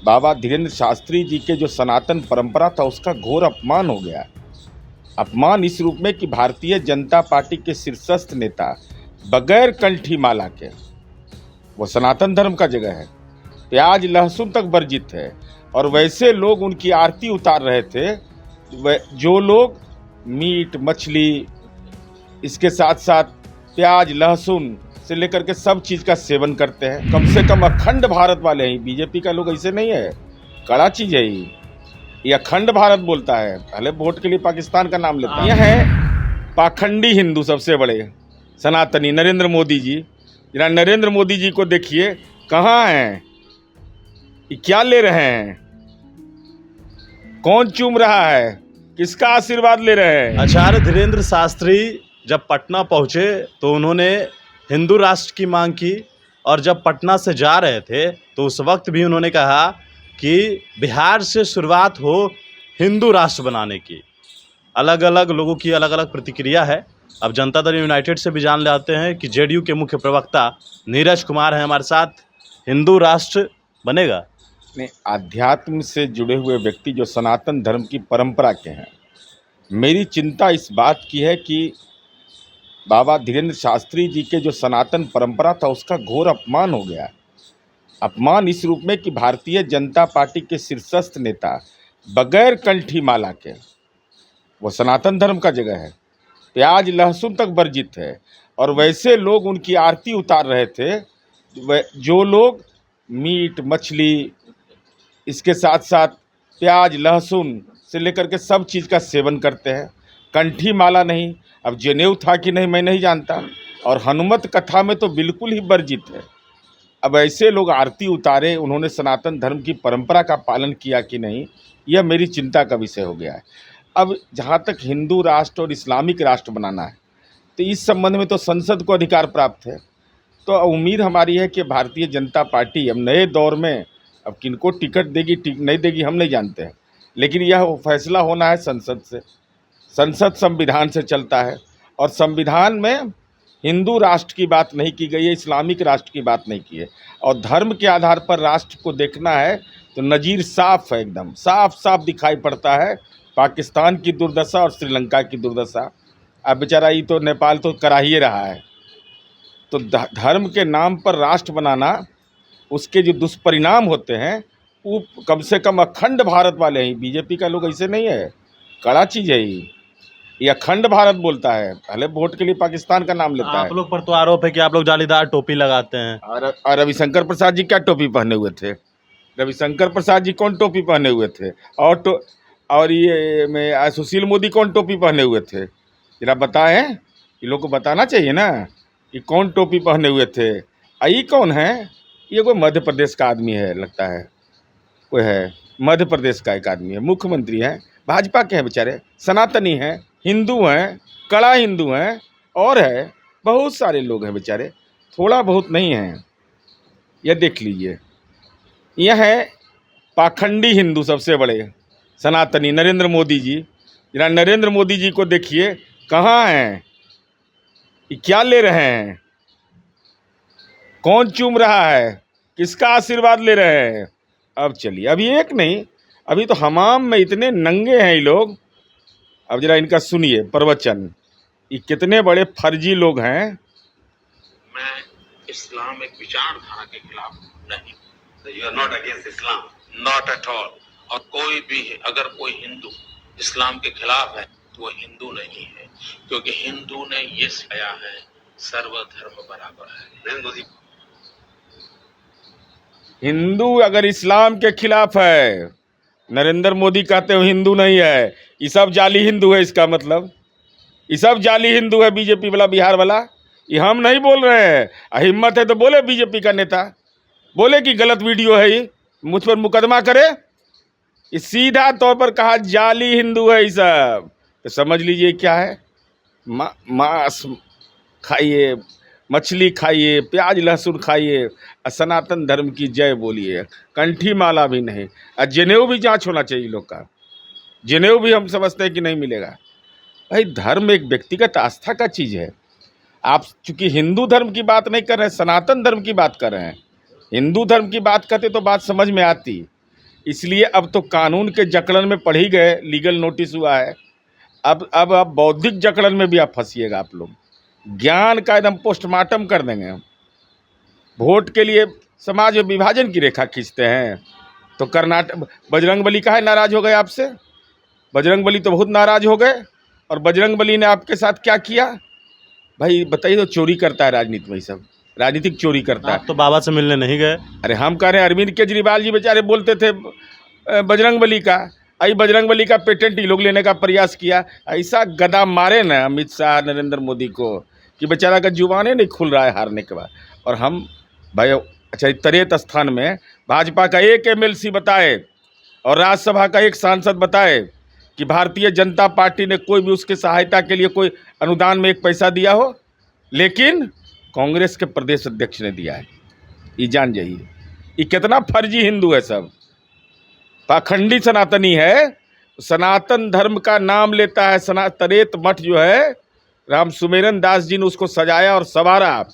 बाबा धीरेन्द्र शास्त्री जी के जो सनातन परंपरा था उसका घोर अपमान हो गया। अपमान इस रूप में कि भारतीय जनता पार्टी के शीर्षस्थ नेता बगैर कंठी माला के, वो सनातन धर्म का जगह है, प्याज लहसुन तक वर्जित है, और वैसे लोग उनकी आरती उतार रहे थे जो लोग मीट मछली, इसके साथ साथ प्याज लहसुन से लेकर के सब चीज का सेवन करते हैं। कम से कम अखंड भारत वाले हैं, बीजेपी का लोग ऐसे नहीं है, कड़ा चीज है ये अखंड भारत बोलता है, पहले वोट के लिए पाकिस्तान का नाम लेता है। यह है पाखंडी हिंदू सबसे बड़े सनातनी नरेंद्र मोदी जी। जरा नरेंद्र मोदी जी को देखिए कहाँ हैं, ये क्या ले रहे हैं, कौन चूम रहा है, किसका आशीर्वाद ले रहे हैं। आचार्य धीरेन्द्र शास्त्री जब पटना पहुंचे तो उन्होंने हिंदू राष्ट्र की मांग की, और जब पटना से जा रहे थे तो उस वक्त भी उन्होंने कहा कि बिहार से शुरुआत हो हिंदू राष्ट्र बनाने की। अलग अलग लोगों की अलग अलग प्रतिक्रिया है। अब जनता दल यूनाइटेड से भी जान लेते हैं कि जेडीयू के मुख्य प्रवक्ता नीरज कुमार हैं हमारे साथ। हिंदू राष्ट्र बनेगा? नहीं, आध्यात्म से जुड़े हुए व्यक्ति जो सनातन धर्म की परंपरा के हैं, मेरी चिंता इस बात की है कि बाबा धीरेन्द्र शास्त्री जी के जो सनातन परंपरा था उसका घोर अपमान हो गया। अपमान इस रूप में कि भारतीय जनता पार्टी के शीर्षस्थ नेता बगैर कंठी माला के, वो सनातन धर्म का जगह है, प्याज लहसुन तक वर्जित है, और वैसे लोग उनकी आरती उतार रहे थे जो लोग मीट मछली, इसके साथ साथ प्याज लहसुन से लेकर के सब चीज़ का सेवन करते हैं। कंठी माला नहीं, अब जनेऊ था कि नहीं मैं नहीं जानता, और हनुमत कथा में तो बिल्कुल ही वर्जित है। अब ऐसे लोग आरती उतारे, उन्होंने सनातन धर्म की परंपरा का पालन किया कि नहीं, यह मेरी चिंता का विषय हो गया है। अब जहाँ तक हिंदू राष्ट्र और इस्लामिक राष्ट्र बनाना है तो इस संबंध में तो संसद को अधिकार प्राप्त है। तो उम्मीद हमारी है कि भारतीय जनता पार्टी अब नए दौर में, अब किनको टिकट देगी नहीं देगी हम नहीं जानते हैं, लेकिन यह फैसला होना है संसद से। संसद संविधान से चलता है, और संविधान में हिंदू राष्ट्र की बात नहीं की गई है, इस्लामिक राष्ट्र की बात नहीं की है, और धर्म के आधार पर राष्ट्र को देखना है तो नज़ीर साफ है, एकदम साफ साफ दिखाई पड़ता है पाकिस्तान की दुर्दशा और श्रीलंका की दुर्दशा। अब बेचारा ये तो नेपाल तो करा ही रहा है। तो धर्म के नाम पर राष्ट्र बनाना, उसके जो दुष्परिणाम होते हैं वो कम से कम अखंड भारत वाले हैं, बीजेपी का लोग ऐसे नहीं है, कड़ा चीज है ये अखंड भारत बोलता है, पहले वोट के लिए पाकिस्तान का नाम लेता है। आप लोग पर तो आरोप है कि आप लोग जालीदार टोपी लगाते हैं। और रविशंकर प्रसाद जी क्या टोपी पहने हुए थे? रविशंकर प्रसाद जी कौन टोपी पहने हुए थे? और ये में सुशील मोदी कौन टोपी पहने हुए थे? जरा बताएं, ये लोग को बताना चाहिए ना, ये कौन टोपी पहने हुए थे। ये कौन है? ये कोई मध्य प्रदेश का आदमी है लगता है, कोई है मध्य प्रदेश का एक आदमी है, मुख्यमंत्री है, भाजपा के हैं बेचारे, सनातनी हैं, हिंदू हैं, कड़ा हिंदू हैं, और है बहुत सारे लोग हैं बेचारे, थोड़ा बहुत नहीं हैं। यह देख लीजिए, यह है पाखंडी हिंदू सबसे बड़े सनातनी नरेंद्र मोदी जी। जरा नरेंद्र मोदी जी को देखिए कहाँ हैं, ये क्या ले रहे हैं, कौन चूम रहा है, किसका आशीर्वाद ले रहे हैं। अब चलिए, अभी एक नहीं, अभी तो हमाम में इतने नंगे हैं ये लोग। अब जरा इनका सुनिए प्रवचन, ये कितने बड़े फर्जी लोग हैं। मैं इस्लाम एक विचारधारा के खिलाफ नहीं। You are not against Islam? Not at all. और कोई भी अगर कोई हिंदू इस्लाम के खिलाफ है तो वो हिंदू नहीं है, क्योंकि हिंदू ने ये सिखाया है सर्वधर्म बराबर है। हिंदू अगर इस्लाम के खिलाफ है, नरेंद्र मोदी कहते हो हिंदू नहीं है, ये सब जाली हिंदू है, इसका मतलब ये सब जाली हिंदू है बीजेपी वाला, बिहार वाला। ये हम नहीं बोल रहे हैं, हिम्मत है तो बोले बीजेपी का नेता, बोले कि गलत वीडियो है ये, मुझ पर मुकदमा करे। ये सीधा तौर पर कहा जाली हिंदू है ये सब। तो समझ लीजिए क्या है, मांस खाइए, मछली खाइए, प्याज लहसुन खाइए, सनातन धर्म की जय बोलिए, कंठी माला भी नहीं, और जनेऊ भी जांच होना चाहिए लोग का। जनेऊ भी हम समझते हैं कि नहीं मिलेगा। भाई धर्म एक व्यक्तिगत आस्था का चीज़ है। आप चूंकि हिंदू धर्म की बात नहीं कर रहे हैं, सनातन धर्म की बात कर रहे हैं। हिंदू धर्म की बात करते तो बात समझ में आती, इसलिए अब तो कानून के जकड़न में पड़ ही गए, लीगल नोटिस हुआ है। अब आप बौद्धिक जकड़न में भी आप फंसिएगा आप लोग। ज्ञान का एकदम पोस्टमार्टम कर देंगे हम। वोट के लिए समाज में विभाजन की रेखा खींचते हैं। तो कर्नाटक बजरंगबली काहे नाराज हो गए आपसे? बजरंगबली तो बहुत नाराज हो गए। और बजरंगबली ने आपके साथ क्या किया भाई बताइए? तो चोरी करता है राजनीति में, सब राजनीतिक चोरी करता है। आप तो बाबा से मिलने नहीं गए। अरे हम कह रहे हैं अरविंद केजरीवाल जी बेचारे बोलते थे बजरंगबली का, आई बजरंगबली का पेटेंट ही लोग लेने का प्रयास किया। ऐसा गदा मारे ना अमित शाह नरेंद्र मोदी को कि बेचारा का जुबाने नहीं खुल रहा है हारने के बाद। और हम भाई अच्छा 63 स्थान में भाजपा का एक MLC बताए और राज्यसभा का एक सांसद बताए कि भारतीय जनता पार्टी ने कोई भी उसके सहायता के लिए कोई अनुदान में एक पैसा दिया हो, लेकिन कांग्रेस के प्रदेश अध्यक्ष ने दिया है। ये जान जाइए, ये कितना फर्जी हिंदू है, सब पाखंडी सनातनी है। सनातन धर्म का नाम लेता है। तरेत मठ जो है राम सुमेरन दास जी ने उसको सजाया और संवारा,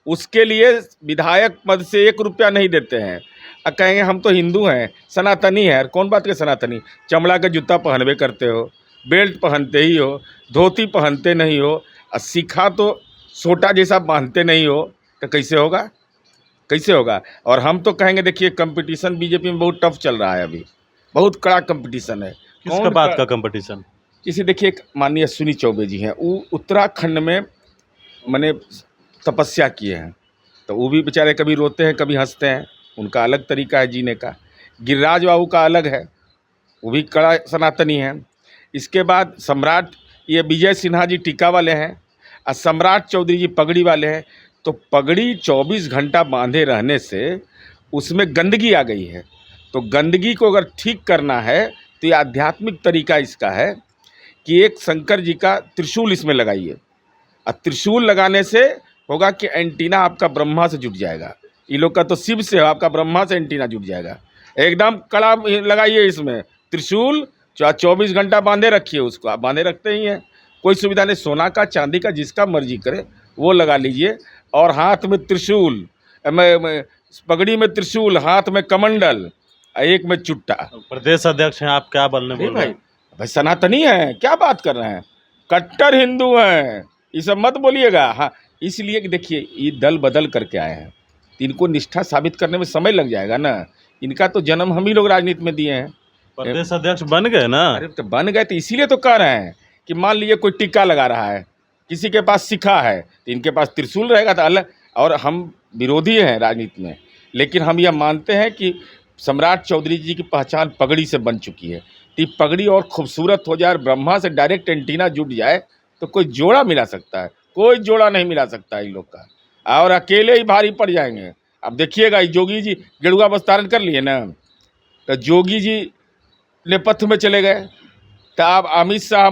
उसके लिए विधायक पद से 1 रुपया नहीं देते हैं। अब कहेंगे हम तो हिंदू हैं, सनातनी है। कौन बात के सनातनी? चमड़ा का जूता पहनवे करते हो, बेल्ट पहनते ही हो, धोती पहनते नहीं हो, और सिखा तो सोटा जैसा बांधते नहीं हो, तो कैसे होगा? कैसे होगा? और हम तो कहेंगे देखिए कंपटीशन बीजेपी में बहुत टफ चल रहा है, अभी बहुत कड़ा कंपटीशन है। किसका बात का कंपटीशन? जैसे देखिए एक माननीय अश्विनी चौबे जी हैं, वो उत्तराखंड में मैंने तपस्या किए हैं, तो वो भी बेचारे कभी रोते हैं कभी हंसते हैं, उनका अलग तरीका है जीने का। गिरिराज बाबू का अलग है, वो भी कड़ा सनातनी हैं। इसके बाद सम्राट ये विजय सिन्हा जी टीका वाले हैं, और सम्राट चौधरी जी पगड़ी वाले हैं। तो पगड़ी 24 घंटा बांधे रहने से उसमें गंदगी आ गई है। तो गंदगी को अगर ठीक करना है तो ये आध्यात्मिक तरीका इसका है कि एक शंकर जी का त्रिशूल इसमें लगाइए, और त्रिशूल लगाने से होगा कि एंटीना आपका ब्रह्मा से जुट जाएगा। ये लोग का तो शिव से हो, आपका ब्रह्मा से एंटीना जुट जाएगा। एकदम कड़ा लगाइए इसमें त्रिशूल, 24 घंटा बांधे रखिए उसको। आप बांधे रखते ही हैं, कोई सुविधा नहीं, सोना का चांदी का जिसका मर्जी करे वो लगा लीजिए। और हाथ में त्रिशूल, पगड़ी में त्रिशूल, हाथ में कमंडल, एक में चुट्टा। प्रदेश अध्यक्ष हैं आप, क्या बोलने बोल रहे हैं? भाई सनातनी है, क्या बात कर रहे हैं? कट्टर हिंदू हैं, ये सब मत बोलिएगा। हाँ, इसलिए कि देखिए ये दल बदल करके आए हैं, तो इनको निष्ठा साबित करने में समय लग जाएगा ना। इनका तो जन्म हम ही लोग राजनीति में दिए हैं। प्रदेश अध्यक्ष बन गए ना। अरे तो बन गए, तो इसीलिए तो कह रहे हैं कि मान लीजिए कोई टीका लगा रहा है, किसी के पास सिखा है, तो इनके पास त्रिशूल रहेगा तो अलग। और हम विरोधी हैं राजनीति में, लेकिन हम यह मानते हैं कि सम्राट चौधरी जी की पहचान पगड़ी से बन चुकी है। तो पगड़ी और खूबसूरत हो जाए, ब्रह्मा से डायरेक्ट एंटीना जुट जाए, तो कोई जोड़ा मिला सकता है? कोई जोड़ा नहीं मिला सकता इन लोग का, और अकेले ही भारी पड़ जाएंगे। अब देखिएगा योगी जी गेरुआ वस्त्र धारण कर लिए ना, तो योगी जी नेपथ्य में चले गए, तो अब अमित शाह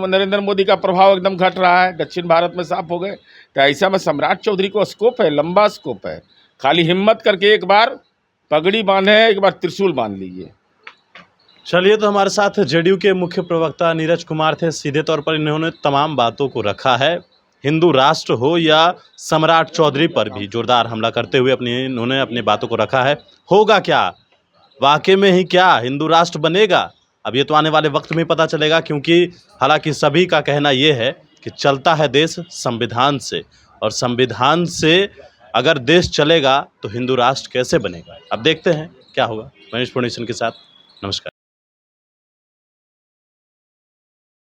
नरेंद्र मोदी का प्रभाव एकदम घट रहा है, दक्षिण भारत में साफ हो गए। तो ऐसा में सम्राट चौधरी को स्कोप है, लंबा स्कोप है। खाली हिम्मत करके एक बार पगड़ी बांधे, एक बार त्रिशूल बांध लीजिए। चलिए, तो हमारे साथ जेडीयू के मुख्य प्रवक्ता नीरज कुमार थे। सीधे तौर पर इन्होंने तमाम बातों को रखा है, हिंदू राष्ट्र हो या सम्राट चौधरी पर भी जोरदार हमला करते हुए इन्होंने अपनी बातों को रखा है। होगा क्या, वाकई में ही क्या हिंदू राष्ट्र बनेगा? अब ये तो आने वाले वक्त में पता चलेगा, क्योंकि हालांकि सभी का कहना ये है कि चलता है देश संविधान से, और संविधान से अगर देश चलेगा तो हिंदू राष्ट्र कैसे बनेगा? अब देखते हैं क्या होगा। मनीष पुणेशन के साथ, नमस्कार।